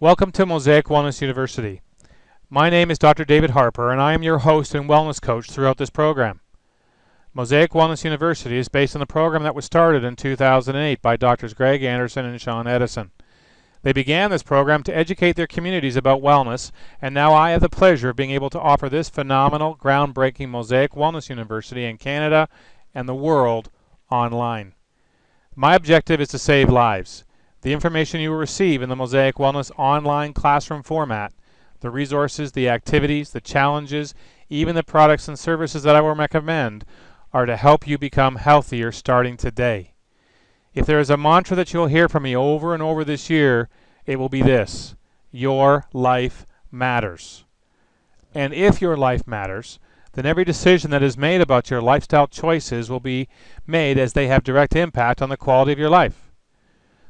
Welcome to Mosaic Wellness University. My name is Dr. David Harper, and I am your host and wellness coach throughout this program. Mosaic Wellness University is based on the program that was started in 2008 by Drs. Greg Anderson and Sean Edison. They began this program to educate their communities about wellness, and now I have the pleasure of being able to offer this phenomenal, groundbreaking Mosaic Wellness University in Canada and the world online. My objective is to save lives. The information you will receive in the Mosaic Wellness online classroom format, the resources, the activities, the challenges, even the products and services that I will recommend are to help you become healthier starting today. If there is a mantra that you'll hear from me over and over this year, it will be this: your life matters. And if your life matters, then every decision that is made about your lifestyle choices will be made as they have direct impact on the quality of your life.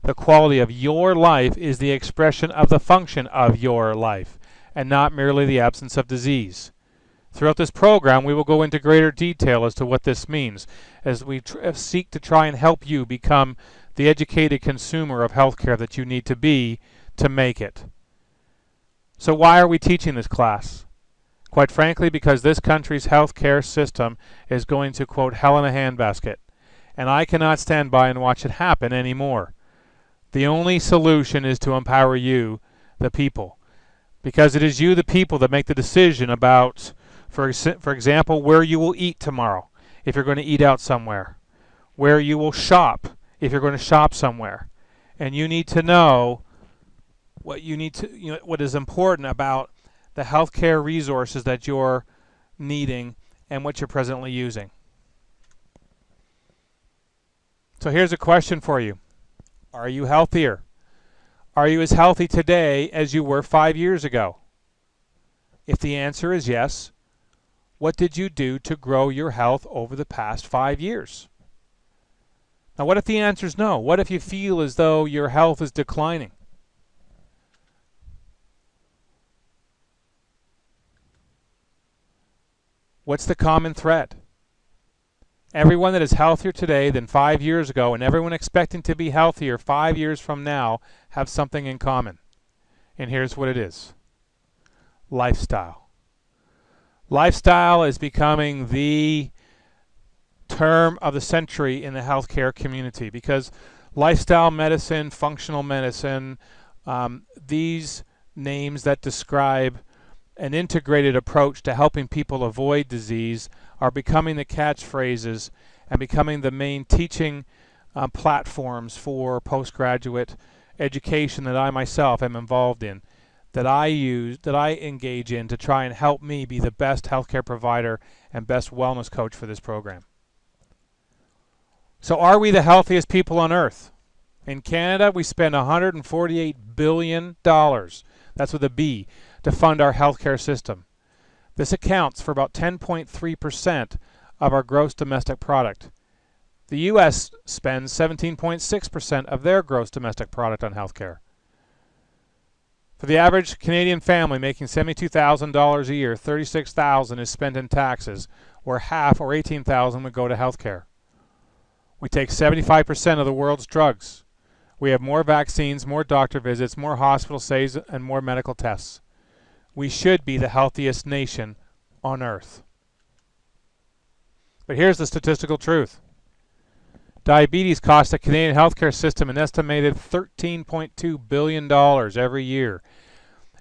The quality of your life is the expression of the function of your life, and not merely the absence of disease. Throughout this program, we will go into greater detail as to what this means, as we seek to try and help you become the educated consumer of healthcare that you need to be to make it. So why are we teaching this class? Quite frankly, because this country's healthcare system is going to, quote, hell in a handbasket, and I cannot stand by and watch it happen anymore. The only solution is to empower you, the people, because it is you, the people, that make the decision about, for example, where you will eat tomorrow if you're going to eat out somewhere, where you will shop if you're going to shop somewhere, and you need to know what what is important about the healthcare resources that you're needing and what you're presently using. So here's a question for you. Are you healthier? Are you as healthy today as you were 5 years ago? If the answer is yes, what did you do to grow your health over the past 5 years? Now, what if the answer is no? What if you feel as though your health is declining? What's the common thread? Everyone that is healthier today than 5 years ago, and everyone expecting to be healthier 5 years from now, have something in common. And here's what it is: lifestyle. Lifestyle is becoming the term of the century in the healthcare community, because lifestyle medicine, functional medicine, these names that describe an integrated approach to helping people avoid disease are becoming the catchphrases and becoming the main teaching platforms for postgraduate education that I myself am involved in, that I engage in to try and help me be the best healthcare provider and best wellness coach for this program. So are we the healthiest people on earth? In Canada, we spend $148 billion, that's with a B, to fund our healthcare system. This accounts for about 10.3% of our gross domestic product. The U.S. spends 17.6% of their gross domestic product on healthcare. For the average Canadian family making $72,000 a year, $36,000 is spent in taxes, where half, or $18,000, would go to healthcare. We take 75% of the world's drugs. We have more vaccines, more doctor visits, more hospital stays, and more medical tests. We should be the healthiest nation on earth. But here's the statistical truth. Diabetes costs the Canadian healthcare system an estimated $13.2 billion every year,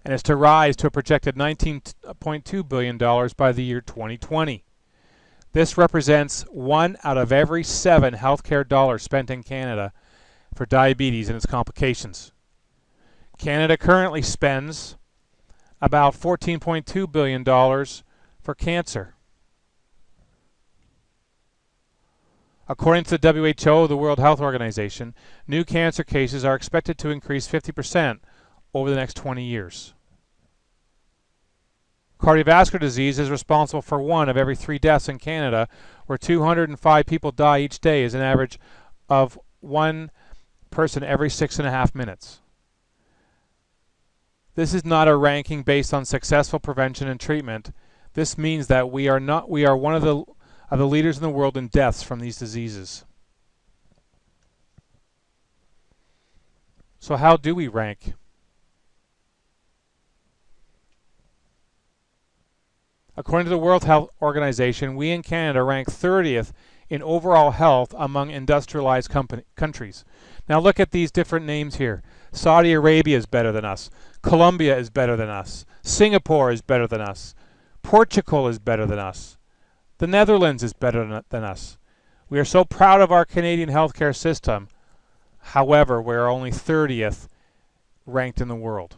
and is to rise to a projected $19.2 billion by the year 2020. This represents 1 out of every 7 healthcare dollars spent in Canada for diabetes and its complications. Canada currently spends about $14.2 billion for cancer. According to the WHO, the World Health Organization, new cancer cases are expected to increase 50% over the next 20 years. Cardiovascular disease is responsible for 1 of every 3 deaths in Canada, where 205 people die each day, as an average of 1 person every 6.5 minutes. This is not a ranking based on successful prevention and treatment. This means that we are one of the leaders in the world in deaths from these diseases. So how do we rank? According to the World Health Organization, we in Canada rank 30th in overall health among industrialized countries. Now look at these different names here. Saudi Arabia is better than us. Colombia is better than us. Singapore is better than us. Portugal is better than us. The Netherlands is better than us. We are so proud of our Canadian healthcare system. However, we are only 30th ranked in the world.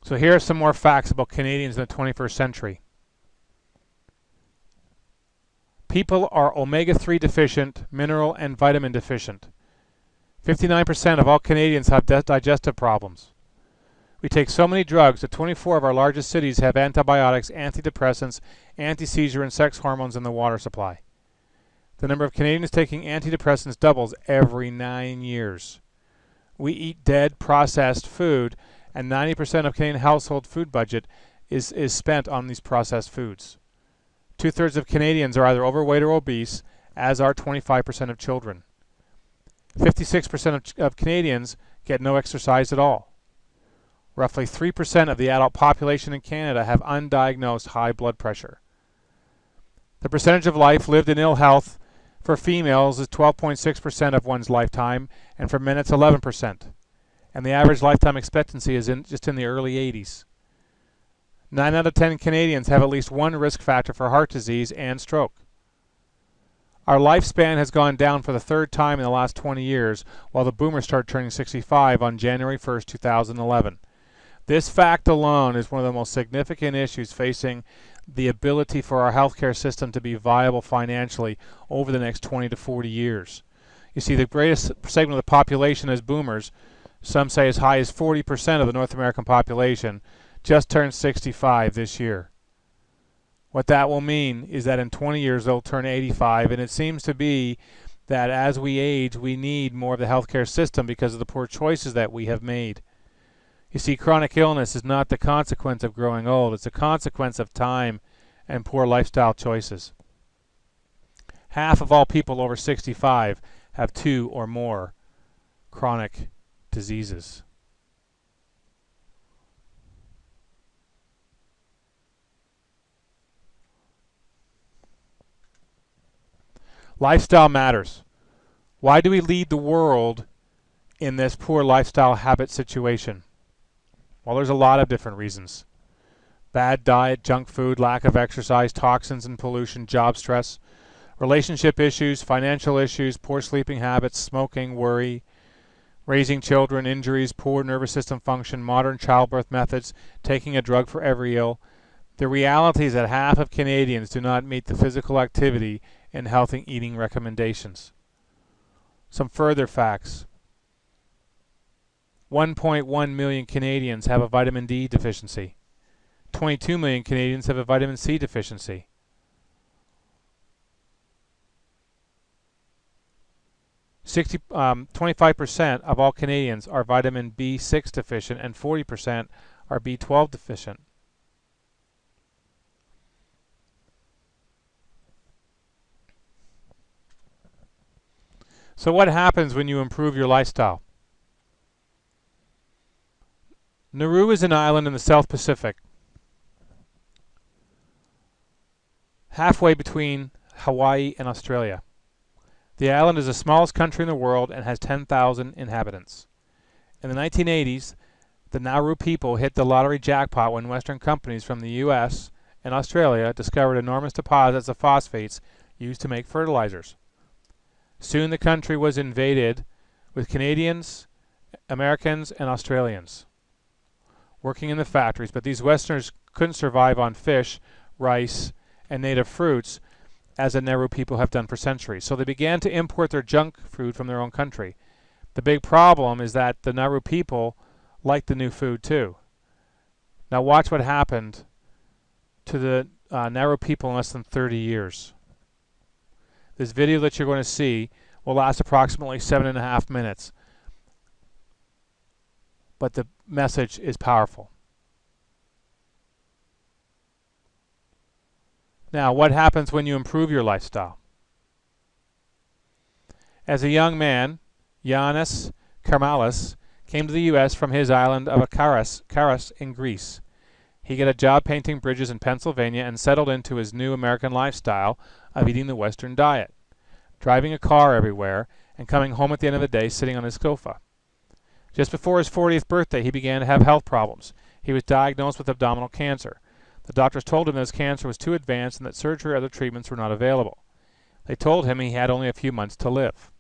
So here are some more facts about Canadians in the 21st century. People are omega-3 deficient, mineral and vitamin deficient. 59% of all Canadians have digestive problems. We take so many drugs that 24 of our largest cities have antibiotics, antidepressants, anti-seizure and sex hormones in the water supply. The number of Canadians taking antidepressants doubles every 9 years. We eat dead, processed food, and 90% of Canadian household food budget is spent on these processed foods. 2/3 of Canadians are either overweight or obese, as are 25% of children. 56% of Canadians get no exercise at all. Roughly 3% of the adult population in Canada have undiagnosed high blood pressure. The percentage of life lived in ill health for females is 12.6% of one's lifetime, and for men it's 11%. And the average lifetime expectancy is just in the early 80s. 9 out of 10 Canadians have at least one risk factor for heart disease and stroke. Our lifespan has gone down for the third time in the last 20 years, while the boomers started turning 65 on January 1st, 2011. This fact alone is one of the most significant issues facing the ability for our healthcare system to be viable financially over the next 20 to 40 years. You see, the greatest segment of the population is boomers. Some say as high as 40% of the North American population just turned 65 this year. What that will mean is that in 20 years they'll turn 85, and it seems to be that as we age, we need more of the healthcare system because of the poor choices that we have made. You see, chronic illness is not the consequence of growing old, it's a consequence of time and poor lifestyle choices. Half of all people over 65 have 2 or more chronic diseases. Lifestyle matters. Why do we lead the world in this poor lifestyle habit situation? Well, there's a lot of different reasons. Bad diet, junk food, lack of exercise, toxins and pollution, job stress, relationship issues, financial issues, poor sleeping habits, smoking, worry, raising children, injuries, poor nervous system function, modern childbirth methods, taking a drug for every ill. The reality is that half of Canadians do not meet the physical activity and healthy eating recommendations. Some further facts. 1.1 million Canadians have a vitamin D deficiency. 22 million Canadians have a vitamin C deficiency. 25% of all Canadians are vitamin B6 deficient, and 40% are B12 deficient. So what happens when you improve your lifestyle? Nauru is an island in the South Pacific, halfway between Hawaii and Australia. The island is the smallest country in the world and has 10,000 inhabitants. In the 1980s, the Nauru people hit the lottery jackpot when Western companies from the U.S. and Australia discovered enormous deposits of phosphates used to make fertilizers. Soon the country was invaded with Canadians, Americans, and Australians working in the factories, but these Westerners couldn't survive on fish, rice, and native fruits as the Nauru people have done for centuries. So they began to import their junk food from their own country. The big problem is that the Nauru people like the new food too. Now watch what happened to the Nauru people in less than 30 years. This video that you're going to see will last approximately 7.5 minutes. But the message is powerful. Now, what happens when you improve your lifestyle? As a young man, Yannis Karmalis came to the U.S. from his island of Karas in Greece. He got a job painting bridges in Pennsylvania and settled into his new American lifestyle of eating the Western diet, driving a car everywhere, and coming home at the end of the day sitting on his sofa. Just before his 40th birthday, he began to have health problems. He was diagnosed with abdominal cancer. The doctors told him that his cancer was too advanced and that surgery or other treatments were not available. They told him he had only a few months to live.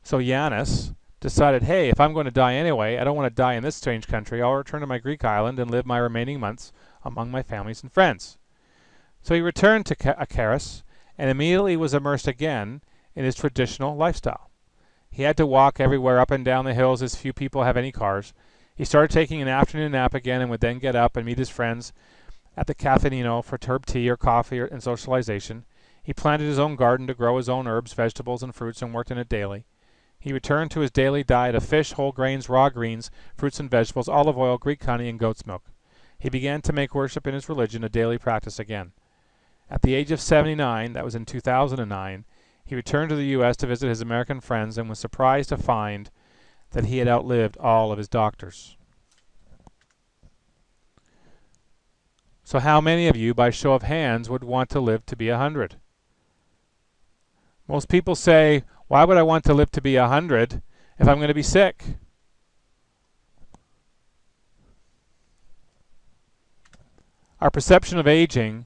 So Yannis decided, hey, if I'm going to die anyway, I don't want to die in this strange country. I'll return to my Greek island and live my remaining months among my families and friends. So he returned to Karas and immediately was immersed again in his traditional lifestyle. He had to walk everywhere up and down the hills as few people have any cars. He started taking an afternoon nap again and would then get up and meet his friends at the Cafeino for herb tea or coffee and socialization. He planted his own garden to grow his own herbs, vegetables, and fruits and worked in it daily. He returned to his daily diet of fish, whole grains, raw greens, fruits and vegetables, olive oil, Greek honey, and goat's milk. He began to make worship in his religion a daily practice again. At the age of 79, that was in 2009, he returned to the U.S. to visit his American friends and was surprised to find that he had outlived all of his doctors. So how many of you, by show of hands, would want to live to be 100? Most people say, why would I want to live to be 100 if I'm going to be sick? Our perception of aging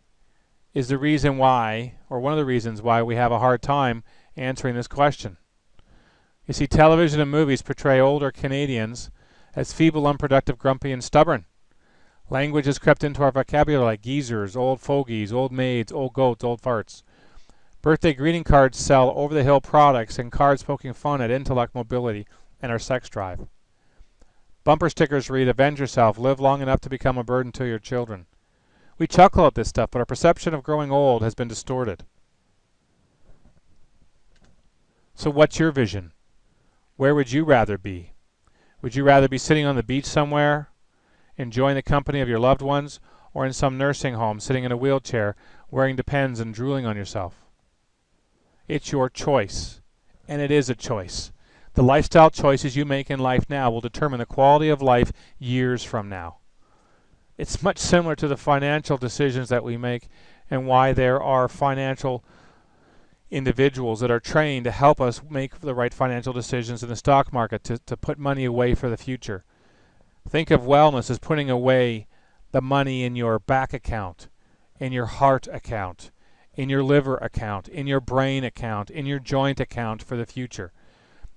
is the reason why, or one of the reasons why, we have a hard time answering this question. You see, television and movies portray older Canadians as feeble, unproductive, grumpy, and stubborn. Language has crept into our vocabulary like geezers, old fogies, old maids, old goats, old farts. Birthday greeting cards sell over-the-hill products and cards poking fun at intellect, mobility, and our sex drive. Bumper stickers read, avenge yourself, live long enough to become a burden to your children. We chuckle at this stuff, but our perception of growing old has been distorted. So what's your vision? Where would you rather be? Would you rather be sitting on the beach somewhere, enjoying the company of your loved ones, or in some nursing home, sitting in a wheelchair, wearing Depends and drooling on yourself? It's your choice, and it is a choice. The lifestyle choices you make in life now will determine the quality of life years from now. It's much similar to the financial decisions that we make and why there are financial individuals that are trained to help us make the right financial decisions in the stock market to put money away for the future. Think of wellness as putting away the money in your back account, in your heart account, in your liver account, in your brain account, in your joint account for the future.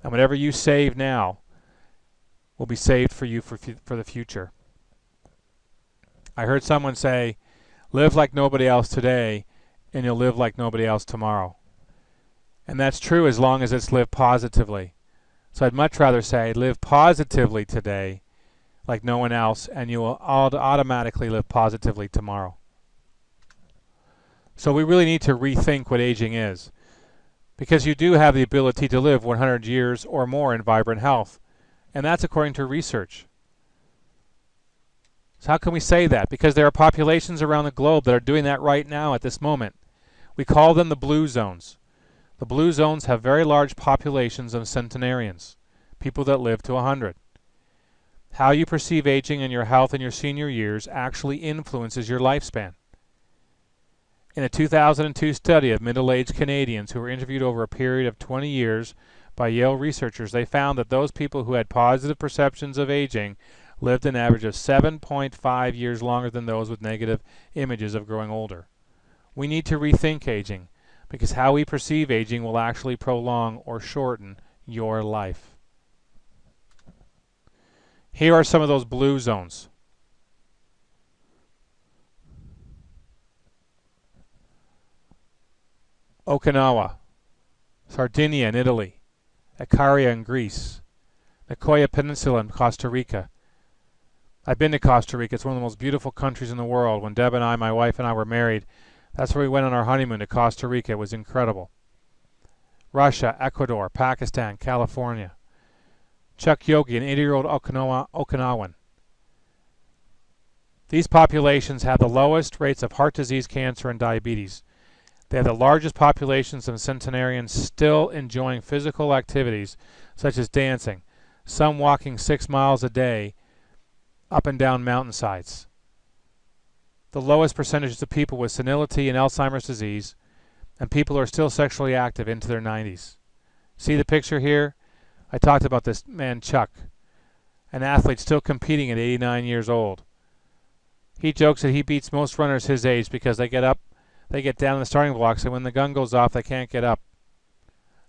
And whatever you save now will be saved for you for the future. I heard someone say, live like nobody else today, and you'll live like nobody else tomorrow. And that's true as long as it's lived positively. So I'd much rather say, live positively today like no one else, and you will automatically live positively tomorrow. So we really need to rethink what aging is, because you do have the ability to live 100 years or more in vibrant health, and that's according to research. So how can we say that? Because there are populations around the globe that are doing that right now at this moment. We call them the blue zones. The blue zones have very large populations of centenarians, people that live to 100. How you perceive aging and your health in your senior years actually influences your lifespan. In a 2002 study of middle-aged Canadians who were interviewed over a period of 20 years by Yale researchers, they found that those people who had positive perceptions of aging lived an average of 7.5 years longer than those with negative images of growing older. We need to rethink aging, because how we perceive aging will actually prolong or shorten your life. Here are some of those blue zones. Okinawa, Sardinia in Italy, Icaria in Greece, Nicoya Peninsula in Costa Rica. I've been to Costa Rica. It's one of the most beautiful countries in the world. When Deb and I, my wife and I, were married, that's where we went on our honeymoon, to Costa Rica. It was incredible. Russia, Ecuador, Pakistan, California. Chuck Yogi, an 80-year-old Okinawan. These populations have the lowest rates of heart disease, cancer, and diabetes. They have the largest populations of centenarians still enjoying physical activities such as dancing, some walking 6 miles a day up and down mountainsides. The lowest percentages of people with senility and Alzheimer's disease, and people who are still sexually active into their 90s. See the picture here? I talked about this man Chuck, an athlete still competing at 89 years old. He jokes that he beats most runners his age because they get down in the starting blocks, and when the gun goes off, they can't get up.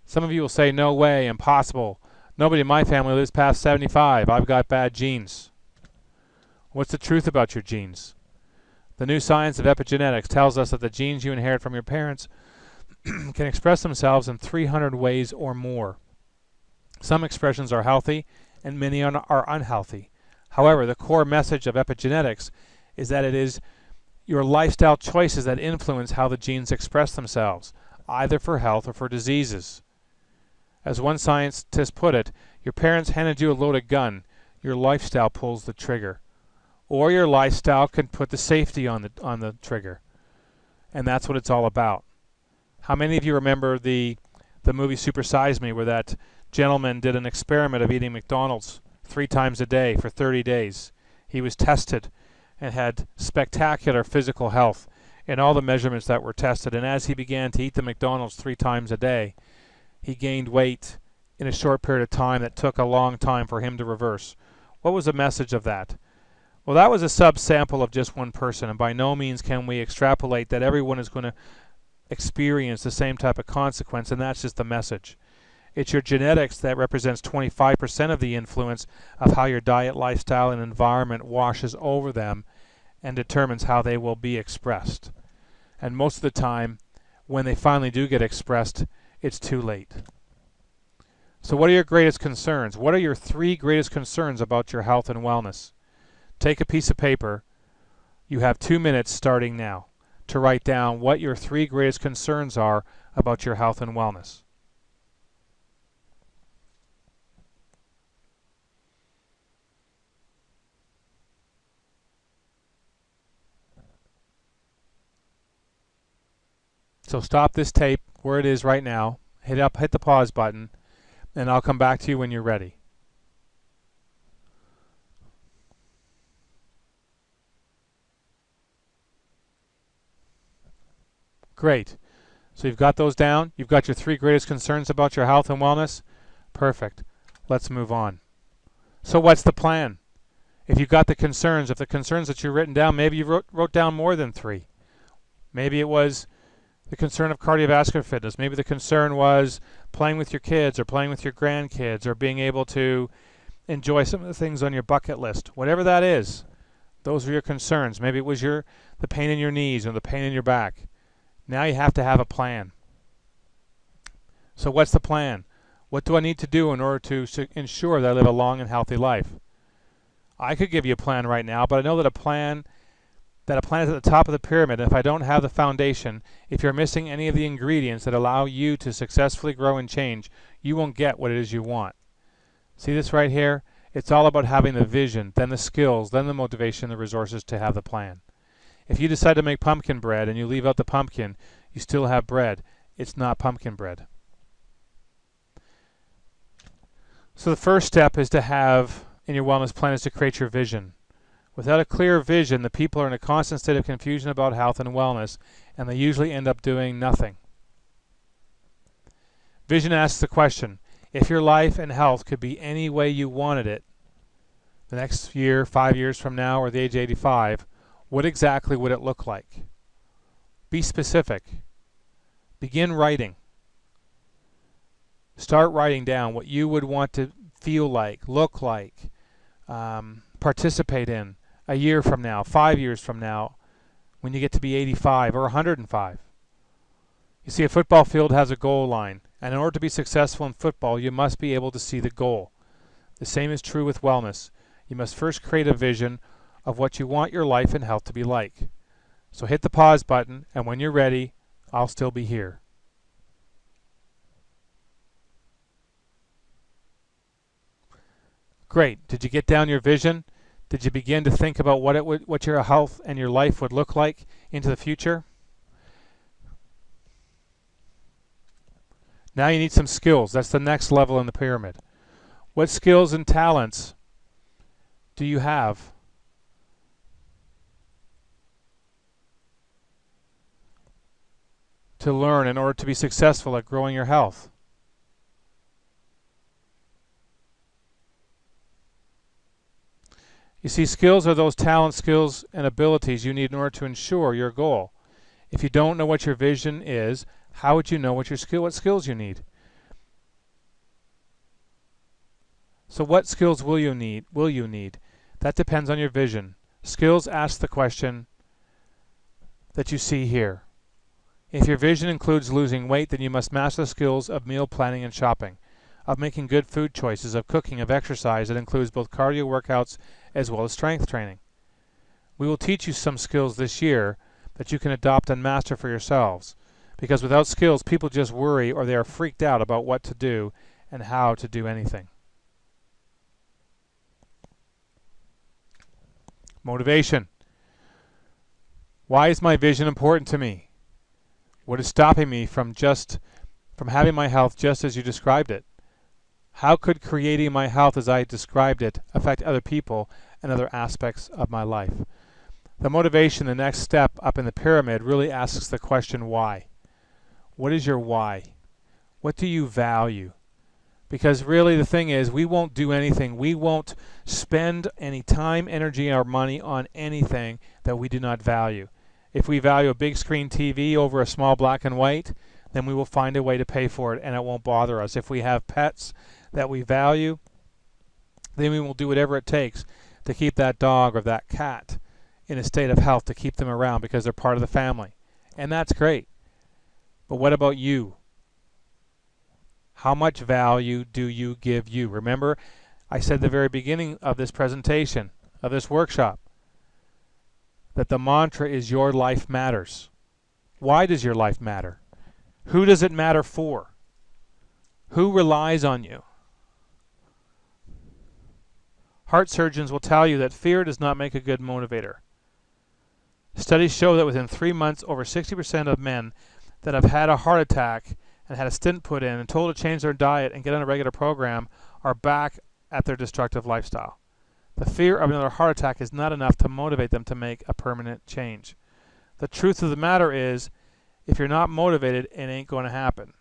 Some of you will say, no way, impossible. Nobody in my family lives past 75. I've got bad genes. What's the truth about your genes? The new science of epigenetics tells us that the genes you inherit from your parents can express themselves in 300 ways or more. Some expressions are healthy, and many are unhealthy. However, the core message of epigenetics is that it is your lifestyle choices that influence how the genes express themselves, either for health or for diseases. As one scientist put it, your parents handed you a loaded gun, your lifestyle pulls the trigger. Or your lifestyle can put the safety on the trigger. And that's what it's all about. How many of you remember the movie Super Size Me, where that gentleman did an experiment of eating McDonald's 3 times a day for 30 days? He was tested and had spectacular physical health in all the measurements that were tested. And as he began to eat the McDonald's 3 times a day, he gained weight in a short period of time that took a long time for him to reverse. What was the message of that? Well, that was a subsample of just one person, and by no means can we extrapolate that everyone is going to experience the same type of consequence, and that's just the message. It's your genetics that represents 25% of the influence of how your diet, lifestyle, and environment washes over them and determines how they will be expressed. And most of the time, when they finally do get expressed, it's too late. So what are your greatest concerns? What are your 3 greatest concerns about your health and wellness? Take a piece of paper. You have 2 minutes starting now to write down what your 3 greatest concerns are about your health and wellness. So stop this tape where it is right now, hit the pause button, and I'll come back to you when you're ready. Great. So you've got those down. You've got your 3 greatest concerns about your health and wellness. Perfect. Let's move on. So what's the plan? If you've got the concerns, if the concerns that you've written down, maybe you wrote down more than 3. Maybe it was the concern of cardiovascular fitness. Maybe the concern was playing with your kids or playing with your grandkids or being able to enjoy some of the things on your bucket list. Whatever that is, those are your concerns. Maybe it was the pain in your knees or the pain in your back. Now you have to have a plan. So what's the plan? What do I need to do in order to ensure that I live a long and healthy life? I could give you a plan right now, but I know that a plan is at the top of the pyramid. And if I don't have the foundation, if you're missing any of the ingredients that allow you to successfully grow and change, you won't get what it is you want. See this right here? It's all about having the vision, then the skills, then the motivation, the resources to have the plan. If you decide to make pumpkin bread and you leave out the pumpkin, you still have bread. It's not pumpkin bread. So the first step is to have in your wellness plan is to create your vision. Without a clear vision, the people are in a constant state of confusion about health and wellness, and they usually end up doing nothing. Vision asks the question, if your life and health could be any way you wanted it, the next year, 5 years from now, or the age of 85, what exactly would it look like? Be specific. Begin writing. Start writing down what you would want to feel like, look like, participate in a year from now, 5 years from now, when you get to be 85 or 105. You see, a football field has a goal line, and in order to be successful in football, you must be able to see the goal. The same is true with wellness. You must first create a vision of what you want your life and health to be like. So hit the pause button, and when you're ready, I'll still be here. Great. Did you get down your vision? Did you begin to think about what your health and your life would look like into the future? Now you need some skills. That's the next level in the pyramid. What skills and talents do you have to learn in order to be successful at growing your health? You see, skills are those talents, skills, and abilities you need in order to ensure your goal. If you don't know what your vision is, how would you know what skills you need? So what skills will you need? That depends on your vision. Skills ask the question that you see here. If your vision includes losing weight, then you must master the skills of meal planning and shopping, of making good food choices, of cooking, of exercise that includes both cardio workouts as well as strength training. We will teach you some skills this year that you can adopt and master for yourselves, because without skills, people just worry or they are freaked out about what to do and how to do anything. Motivation. Why is my vision important to me? What is stopping me from having my health just as you described it? How could creating my health as I described it affect other people and other aspects of my life? The motivation, the next step up in the pyramid, really asks the question why. What is your why? What do you value? Because really the thing is, we won't do anything. We won't spend any time, energy, or money on anything that we do not value. If we value a big screen TV over a small black and white, then we will find a way to pay for it and it won't bother us. If we have pets that we value, then we will do whatever it takes to keep that dog or that cat in a state of health, to keep them around because they're part of the family. And that's great. But what about you? How much value do you give you? Remember, I said at the very beginning of this presentation, of this workshop, that the mantra is your life matters. Why does your life matter? Who does it matter for? Who relies on you? Heart surgeons will tell you that fear does not make a good motivator. Studies show that within 3 months, over 60% of men that have had a heart attack and had a stent put in and told to change their diet and get on a regular program are back at their destructive lifestyle. The fear of another heart attack is not enough to motivate them to make a permanent change. The truth of the matter is, if you're not motivated, it ain't going to happen.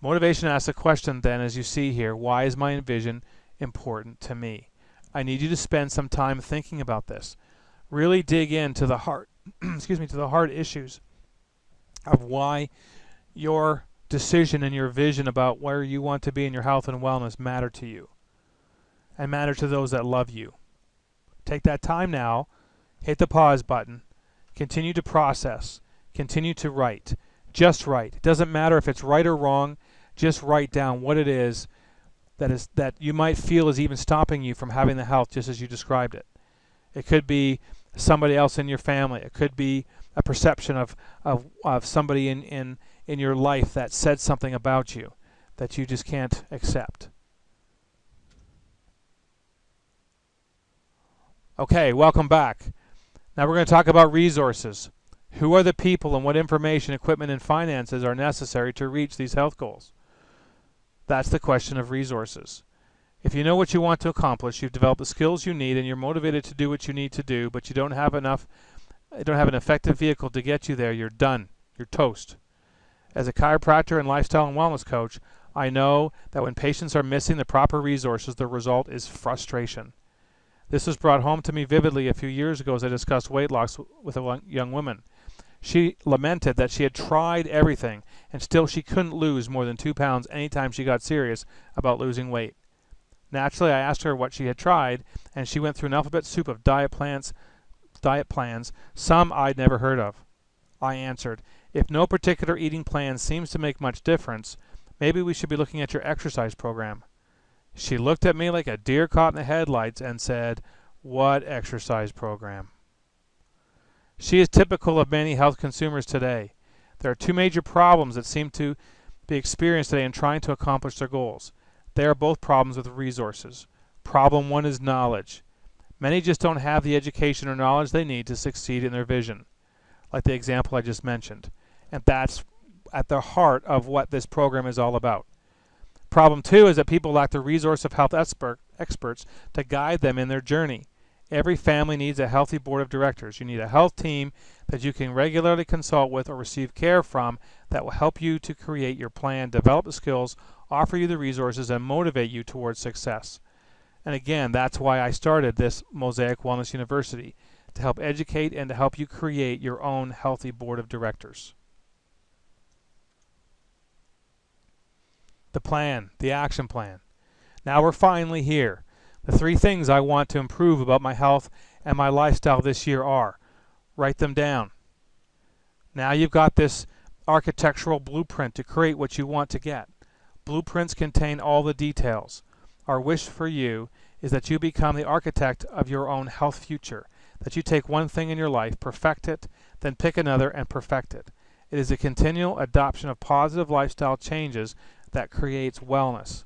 Motivation asks a question then, as you see here, why is my vision important to me? I need you to spend some time thinking about this. Really dig into the heart, to the hard issues of why your decision and your vision about where you want to be in your health and wellness matter to you and matter to those that love you. Take that time now, hit the pause button, continue to process, continue to write. Just write. It doesn't matter if it's right or wrong, just write down what it is that you might feel is even stopping you from having the health just as you described it. It could be somebody else in your family. It could be a perception of somebody in your life that said something about you that you just can't accept. Okay, welcome back. Now we're going to talk about resources. Who are the people and what information, equipment, and finances are necessary to reach these health goals? That's the question of resources. If you know what you want to accomplish, you've developed the skills you need, and you're motivated to do what you need to do, but you don't have an effective vehicle to get you there, you're done. You're toast. As a chiropractor and lifestyle and wellness coach, I know that when patients are missing the proper resources, the result is frustration. This was brought home to me vividly a few years ago as I discussed weight loss with a young woman. She lamented that she had tried everything, and still she couldn't lose more than 2 pounds anytime she got serious about losing weight. Naturally, I asked her what she had tried, and she went through an alphabet soup of diet plans, some I'd never heard of. I answered, if no particular eating plan seems to make much difference, maybe we should be looking at your exercise program. She looked at me like a deer caught in the headlights and said, what exercise program? She is typical of many health consumers today. There are 2 major problems that seem to be experienced today in trying to accomplish their goals. They are both problems with resources. Problem 1 is knowledge. Many just don't have the education or knowledge they need to succeed in their vision, like the example I just mentioned. And that's at the heart of what this program is all about. Problem 2 is that people lack the resource of health experts to guide them in their journey. Every family needs a healthy board of directors. You need a health team that you can regularly consult with or receive care from that will help you to create your plan, develop the skills, offer you the resources, and motivate you towards success. And again, that's why I started this Mosaic Wellness University, to help educate and to help you create your own healthy board of directors. The plan, the action plan. Now we're finally here. The 3 things I want to improve about my health and my lifestyle this year are, write them down. Now you've got this architectural blueprint to create what you want to get. Blueprints contain all the details. Our wish for you is that you become the architect of your own health future, that you take one thing in your life, perfect it, then pick another and perfect it. It is a continual adoption of positive lifestyle changes that creates wellness.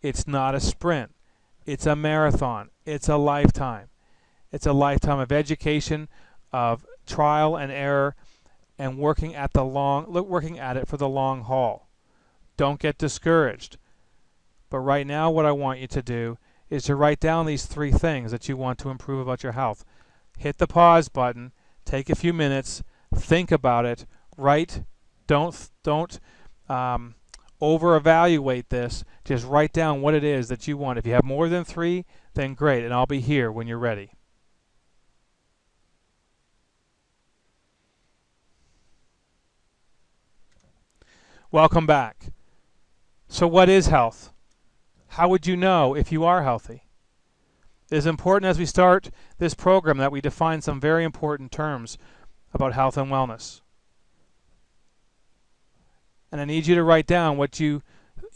It's not a sprint. It's a marathon. It's a lifetime. It's a lifetime of education, of trial and error, and working at it for the long haul. Don't get discouraged. But right now what I want you to do is to write down these 3 things that you want to improve about your health. Hit the pause button, take a few minutes, think about it, write. Don't over-evaluate this. Just write down what it is that you want. If you have more than 3, then great, and I'll be here when you're ready. Welcome back. So what is health? How would you know if you are healthy? It is important as we start this program that we define some very important terms about health and wellness. And I need you to write down what you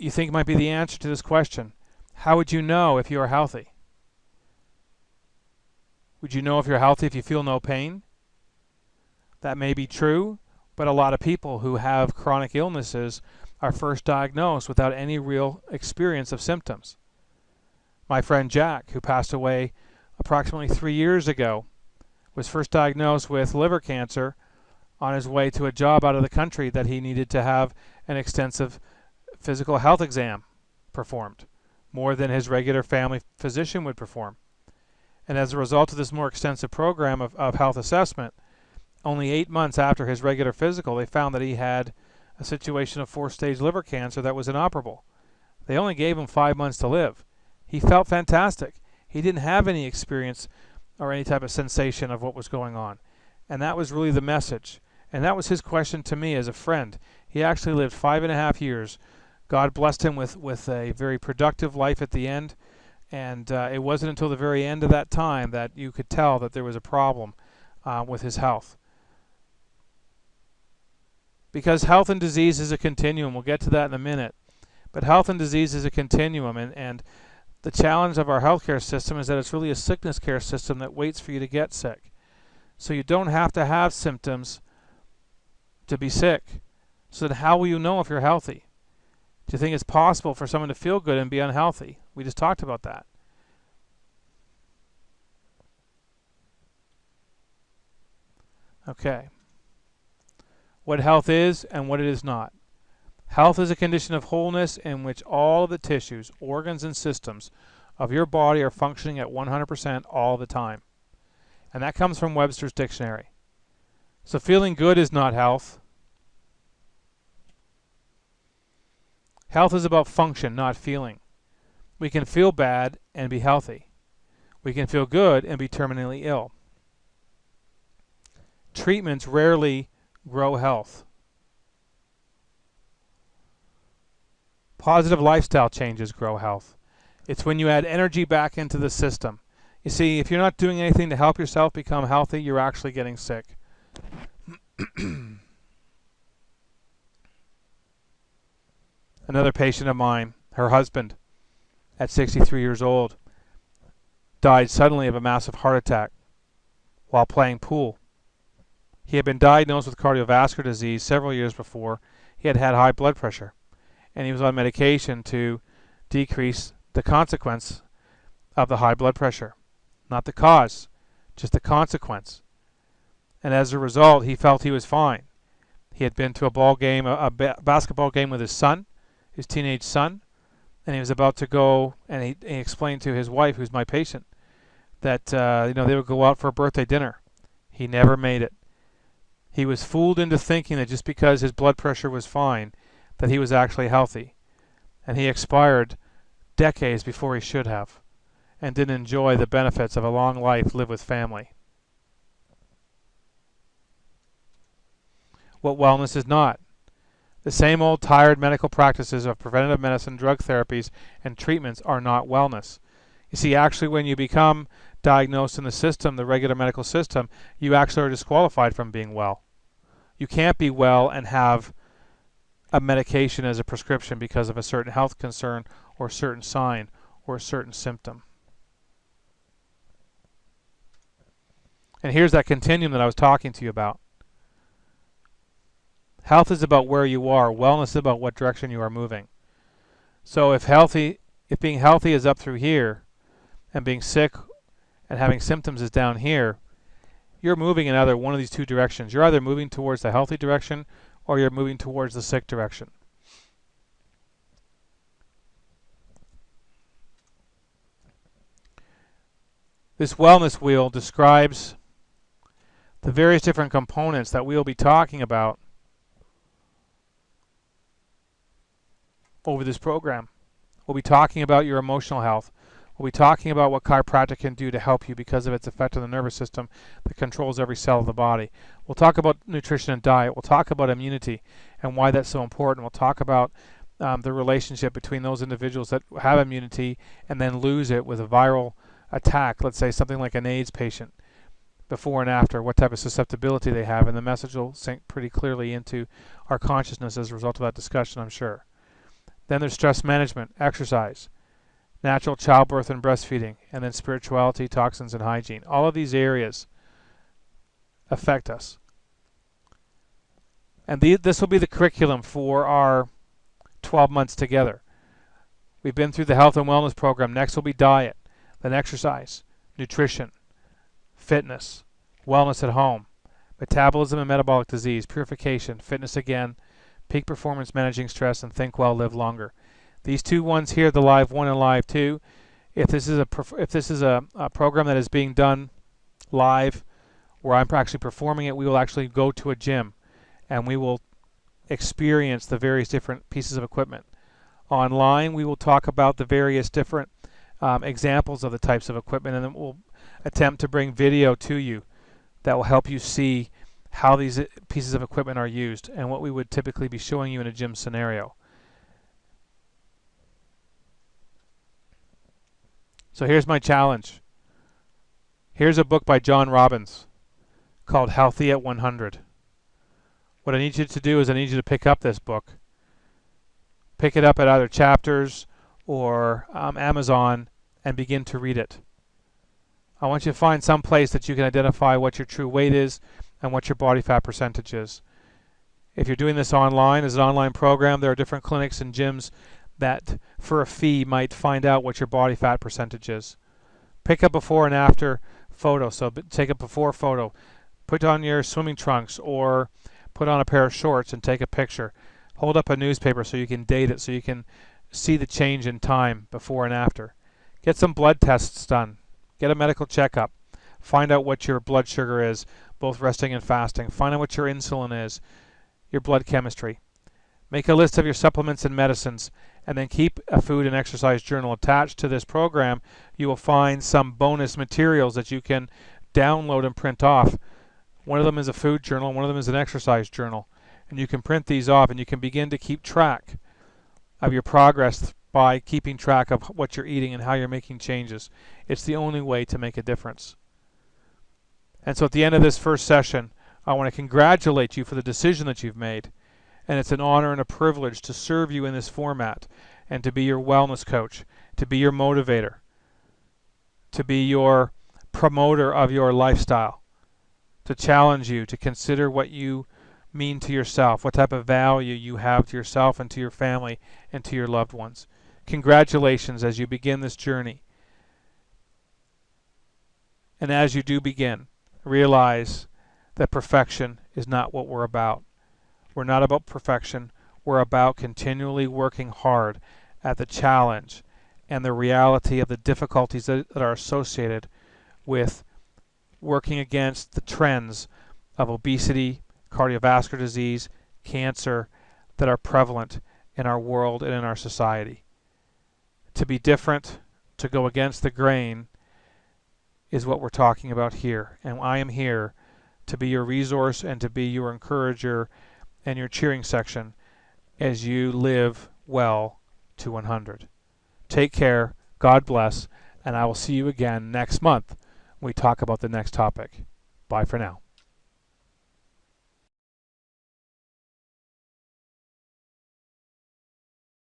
think might be the answer to this question. How would you know if you are healthy? Would you know if you're healthy if you feel no pain? That may be true, but a lot of people who have chronic illnesses are first diagnosed without any real experience of symptoms. My friend Jack, who passed away approximately 3 years ago, was first diagnosed with liver cancer on his way to a job out of the country that he needed to have an extensive physical health exam performed, more than his regular family physician would perform. And as a result of this more extensive program of health assessment, only 8 months after his regular physical, they found that he had a situation of 4-stage liver cancer that was inoperable. They only gave him 5 months to live. He felt fantastic. He didn't have any experience or any type of sensation of what was going on. And that was really the message. And that was his question to me as a friend. He actually lived 5.5 years. God blessed him with a very productive life at the end. And it wasn't until the very end of that time that you could tell that there was a problem with his health. Because health and disease is a continuum. We'll get to that in a minute. But health and disease is a continuum. And the challenge of our healthcare system is that it's really a sickness care system that waits for you to get sick. So you don't have to have symptoms to be sick. So then how will you know if you're healthy? Do you think it's possible for someone to feel good and be unhealthy? We just talked about that. Okay. What health is and what it is not. Health is a condition of wholeness in which all of the tissues, organs, and systems of your body are functioning at 100% all the time. And that comes from Webster's Dictionary. So feeling good is not health. Health is about function, not feeling. We can feel bad and be healthy. We can feel good and be terminally ill. Treatments rarely grow health. Positive lifestyle changes grow health. It's when you add energy back into the system. You see, if you're not doing anything to help yourself become healthy, you're actually getting sick. Another patient of mine, her husband, at 63 years old, died suddenly of a massive heart attack while playing pool. He had been diagnosed with cardiovascular disease several years before. He had had high blood pressure, and he was on medication to decrease the consequence of the high blood pressure. not the cause, just the consequence. And as a result, he felt he was fine. He had been to a ball game, a basketball game with his son, his teenage son, and he was about to go, and he explained to his wife, who's my patient, that they would go out for a birthday dinner. He never made it. He was fooled into thinking that just because his blood pressure was fine, that he was actually healthy. And he expired decades before he should have, and didn't enjoy the benefits of a long life lived with family. What wellness is not. The same old tired medical practices of preventative medicine, drug therapies, and treatments are not wellness. You see, actually, when you become diagnosed in the system, the regular medical system, you actually are disqualified from being well. You can't be well and have a medication as a prescription because of a certain health concern or a certain sign or a certain symptom. And here's that continuum that I was talking to you about. Health is about where you are. Wellness is about what direction you are moving. So if being healthy is up through here, and being sick and having symptoms is down here, you're moving in either one of these two directions. You're either moving towards the healthy direction or you're moving towards the sick direction. This wellness wheel describes the various different components that we'll be talking about over this program. We'll be talking about your emotional health. We'll be talking about what chiropractic can do to help you because of its effect on the nervous system that controls every cell of the body. We'll talk about nutrition and diet. We'll talk about immunity and why that's so important. We'll talk about the relationship between those individuals that have immunity and then lose it with a viral attack, let's say something like an AIDS patient, before and after, what type of susceptibility they have, and the message will sink pretty clearly into our consciousness as a result of that discussion, I'm sure. Then there's stress management, exercise, natural childbirth and breastfeeding, and then spirituality, toxins, and hygiene. All of these areas affect us. And this will be the curriculum for our 12 months together. We've been through the health and wellness program. Next will be diet, then exercise, nutrition, fitness, wellness at home, metabolism and metabolic disease, purification, fitness again, peak performance, managing stress, and think well, live longer. These two ones here, the Live 1 and Live 2, if this is a program that is being done live, where I'm actually performing it, we will actually go to a gym and we will experience the various different pieces of equipment. Online, we will talk about the various different examples of the types of equipment, and then we'll attempt to bring video to you that will help you see how these pieces of equipment are used and what we would typically be showing you in a gym scenario. So here's my challenge. Here's a book by John Robbins called Healthy at 100. What I need you to do is I need you to pick up this book. Pick it up at either Chapters or Amazon and begin to read it. I want you to find some place that you can identify what your true weight is and what your body fat percentage is. If you're doing this online, as an online program, there are different clinics and gyms that for a fee might find out what your body fat percentage is. Pick up before and after photo. So take a before photo. Put on your swimming trunks or put on a pair of shorts and take a picture. Hold up a newspaper so you can date it, so you can see the change in time before and after. Get some blood tests done. Get a medical checkup. Find out what your blood sugar is, both resting and fasting. Find out what your insulin is, your blood chemistry. Make a list of your supplements and medicines, and then keep a food and exercise journal attached to this program. You will find some bonus materials that you can download and print off. One of them is a food journal, one of them is an exercise journal. And you can print these off and you can begin to keep track of your progress by keeping track of what you're eating and how you're making changes. It's the only way to make a difference. And so at the end of this first session, I want to congratulate you for the decision that you've made. And it's an honor and a privilege to serve you in this format and to be your wellness coach, to be your motivator, to be your promoter of your lifestyle, to challenge you to consider what you mean to yourself, what type of value you have to yourself and to your family and to your loved ones. Congratulations as you begin this journey. And as you do begin, realize that perfection is not what we're about. We're not about perfection. We're about continually working hard at the challenge and the reality of the difficulties that are associated with working against the trends of obesity, cardiovascular disease, cancer that are prevalent in our world and in our society. To be different, to go against the grain, is what we're talking about here. And I am here to be your resource and to be your encourager and your cheering section as you live well to 100. Take care, God bless, and I will see you again next month when we talk about the next topic. Bye for now.